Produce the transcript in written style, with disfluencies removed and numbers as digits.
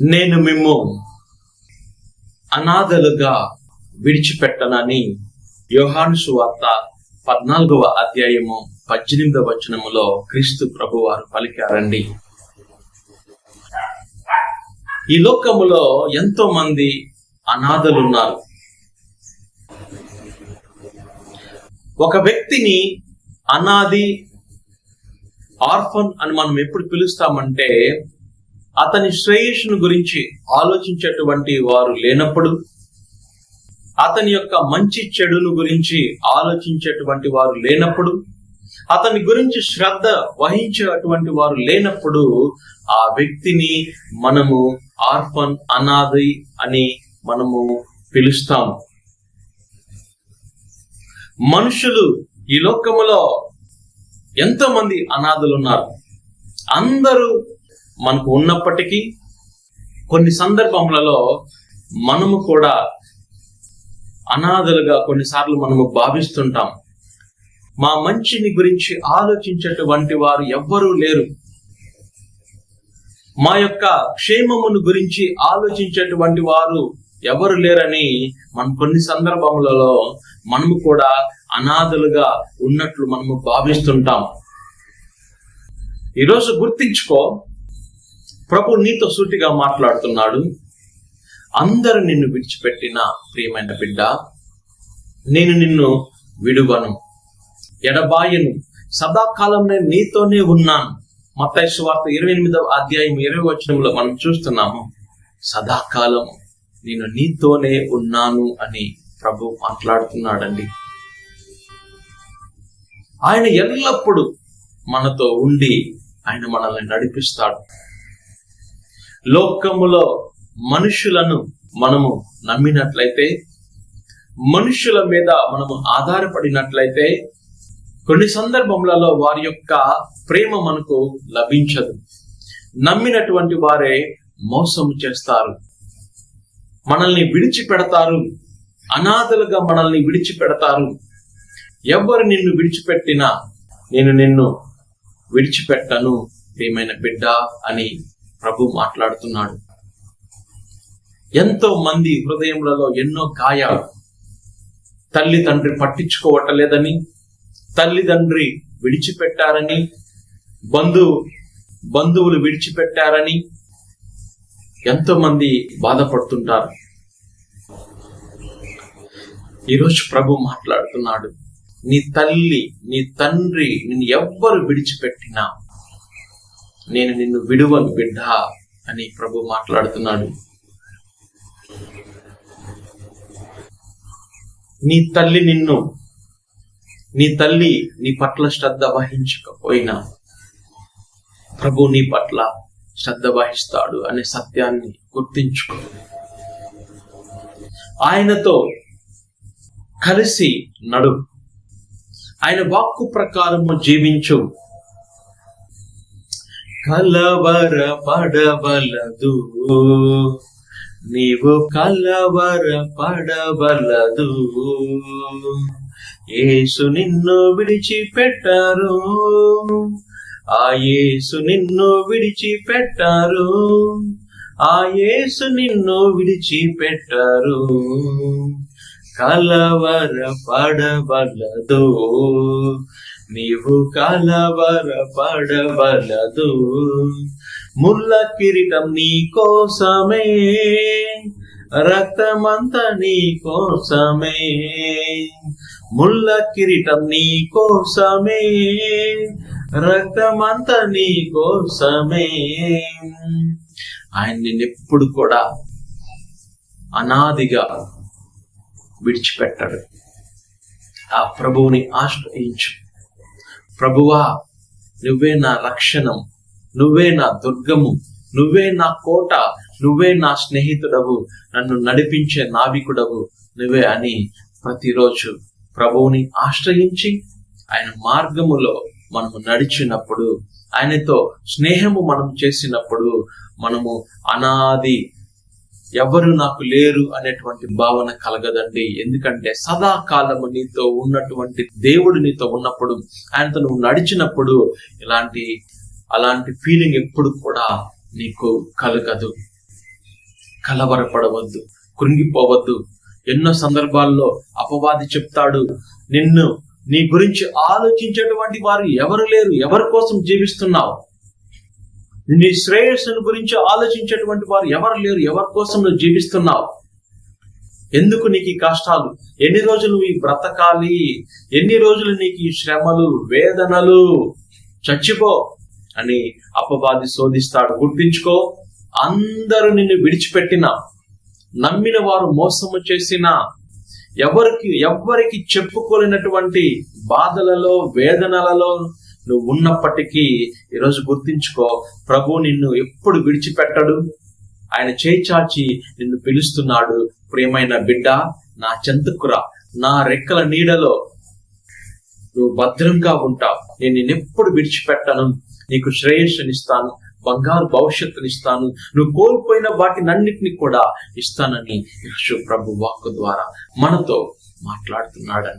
నేను మిమ్ము అనాథలుగా విడిచిపెట్టనని యోహాను సువార్త 14వ అధ్యాయము 18వ వచనములో క్రీస్తు ప్రభువారు పలికారండి. ఈ లోకములో ఎంతో మంది అనాథలున్నారు. ఒక వ్యక్తిని అనాథి, ఆర్ఫన్ అని మనం ఎప్పుడు పిలుస్తామంటే అతని శ్రేయస్సును గురించి ఆలోచించేటువంటి వారు లేనప్పుడు, అతని యొక్క మంచి చెడును గురించి ఆలోచించేటువంటి వారు లేనప్పుడు, అతని గురించి శ్రద్ధ వహించేటువంటి వారు లేనప్పుడు ఆ వ్యక్తిని మనము ఆర్ఫన్, అనాథి అని మనము పిలుస్తాము. మనుషులు ఈ లోకములో ఎంతో మంది అనాథులు ఉన్నారు. అందరూ మనకు ఉన్నప్పటికీ కొన్ని సందర్భములలో మనము కూడా అనాథలుగా కొన్నిసార్లు మనము భావిస్తుంటాం. మా మంచిని గురించి ఆలోచించేటువంటి వారు ఎవ్వరూ లేరు, మా యొక్క క్షేమమును గురించి ఆలోచించేటువంటి వారు ఎవరు లేరని మనం కొన్ని సందర్భములలో మనము కూడా అనాథలుగా ఉన్నట్లు మనము భావిస్తుంటాం. ఈరోజు గుర్తించుకో, ప్రభు నీతో సూటిగా మాట్లాడుతున్నాడు. అందరూ నిన్ను విడిచిపెట్టిన ప్రియమైన బిడ్డ, నేను నిన్ను విడువను, ఎడబాయను, సదాకాలం నేను నీతోనే ఉన్నాను. మత్తయి సువార్త 28వ అధ్యాయం 20వ వచనంలో మనం చూస్తున్నాము, సదాకాలం నేను నీతోనే ఉన్నాను అని ప్రభు మాట్లాడుతున్నాడండి. ఆయన ఎల్లప్పుడూ మనతో ఉండి ఆయన మనల్ని నడిపిస్తాడు. లోకములో మనుషులను మనము నమ్మినట్లయితే, మనుషుల మీద మనము ఆధారపడినట్లయితే కొన్ని సందర్భములలో వారి యొక్క ప్రేమ మనకు లభించదు. నమ్మినటువంటి వారే మోసము చేస్తారు, మనల్ని విడిచిపెడతారు, అనాథలుగా మనల్ని విడిచిపెడతారు. ఎవరు నిన్ను విడిచిపెట్టినా నేను నిన్ను విడిచిపెట్టను ప్రియమైన బిడ్డ అని ప్రభు మాట్లాడుతున్నాడు. ఎంతో మంది హృదయములలో ఎన్నో గాయాలు, తల్లి తండ్రి పట్టించుకోవటలేదని, తల్లిదండ్రి విడిచిపెట్టారని, బంధువులు విడిచిపెట్టారని ఎంతో మంది బాధపడుతుంటారు. ఈరోజు ప్రభు మాట్లాడుతున్నాడు, నీ తల్లి నీ తండ్రి నిన్ను ఎవ్వరు విడిచిపెట్టినా నేను నిన్ను విడువను బిడ్డ అని ప్రభు మాట్లాడుతున్నాడు. నీ తల్లి నీ పట్ల శ్రద్ధ వహించకపోయినా ప్రభు నీ పట్ల శ్రద్ధ వహిస్తాడు అనే సత్యాన్ని గుర్తించుకో. ఆయనతో కలిసి నడు, ఆయన వాక్కు ప్రకారము జీవించు. కలవర పడవలదు, నీవు కలవర పడవలదు, యేసు నిన్ను విడిచిపెట్టారు, ఆ యేసు నిన్ను విడిచిపెట్టారు, ఆ యేసు నిన్ను విడిచిపెట్టారు. కలవర పడవలదు, నీవు కలవర పడవలదు. ముళ్ళ కిరీటం నీ కోసమే, రక్తమంతా నీ కోసమే, ముళ్ళ కిరీటం నీ కోసమే, రక్తమంతా నీ కోసమే. ఆయన నిన్నెప్పుడు కూడా అనాదిగా విడిచిపెట్టాడు. ఆ ప్రభువుని ఆశ్రయించు. ప్రభువా, నువ్వే నా రక్షణం, నువ్వే నా దుర్గము, నువ్వే నా కోట, నువ్వే నా స్నేహితుడవు, నన్ను నడిపించే నావికుడవు నువ్వే అని ప్రతిరోజు ప్రభువుని ఆశ్రయించి ఆయన మార్గములో మనము నడిచినప్పుడు, ఆయనతో స్నేహము మనం చేసినప్పుడు మనము అనాది, ఎవరు నాకు లేరు అనేటువంటి భావన కలగదండి. ఎందుకంటే సదాకాలము నీతో ఉన్నటువంటి దేవుడు నీతో ఉన్నప్పుడు, ఆయనతో నువ్వు నడిచినప్పుడు అలాంటి ఫీలింగ్ ఎప్పుడు కూడా నీకు కలగదు. కలవరపడవద్దు, కృంగిపోవద్దు. ఎన్నో సందర్భాల్లో అపవాది చెప్తాడు, నీ గురించి ఆలోచించేటువంటి వారు ఎవరు లేరు, ఎవరి కోసం జీవిస్తున్నావు? నీ శ్రేయస్సును గురించి ఆలోచించేటువంటి వారు ఎవరు లేరు, ఎవరి కోసం నువ్వు జీవిస్తున్నావు? ఎందుకు నీకు ఈ కష్టాలు? ఎన్ని రోజులు ఈ బ్రతకాలి? ఎన్ని రోజులు నీకు ఈ శ్రమలు, వేదనలు? చచ్చిపో అని అపవాది శోధిస్తాడు. గుర్తించుకో, అందరూ నిన్ను విడిచిపెట్టినా, నమ్మిన వారు మోసము చేసినా, ఎవ్వరికి చెప్పుకోలేనటువంటి బాధలలో, వేదనలలో నువ్వు ఉన్నప్పటికీ ఈరోజు గుర్తించుకో, ప్రభు నిన్ను ఎప్పుడు విడిచిపెట్టడు. ఆయన చేయి చాచి నిన్ను పిలుస్తున్నాడు. ప్రియమైన బిడ్డ, నా చెంతకురా, నా రెక్కల నీడలో నువ్వు భద్రంగా ఉంటావు. నేను నిన్నెప్పుడు విడిచిపెట్టను. నీకు శ్రేయస్సునిస్తాను, బంగారు భవిష్యత్తునిస్తాను, నువ్వు కోల్పోయిన వాటినన్నిటిని కూడా ఇస్తానని యేసు ప్రభు వాక్కు ద్వారా మనతో మాట్లాడుతున్నాడని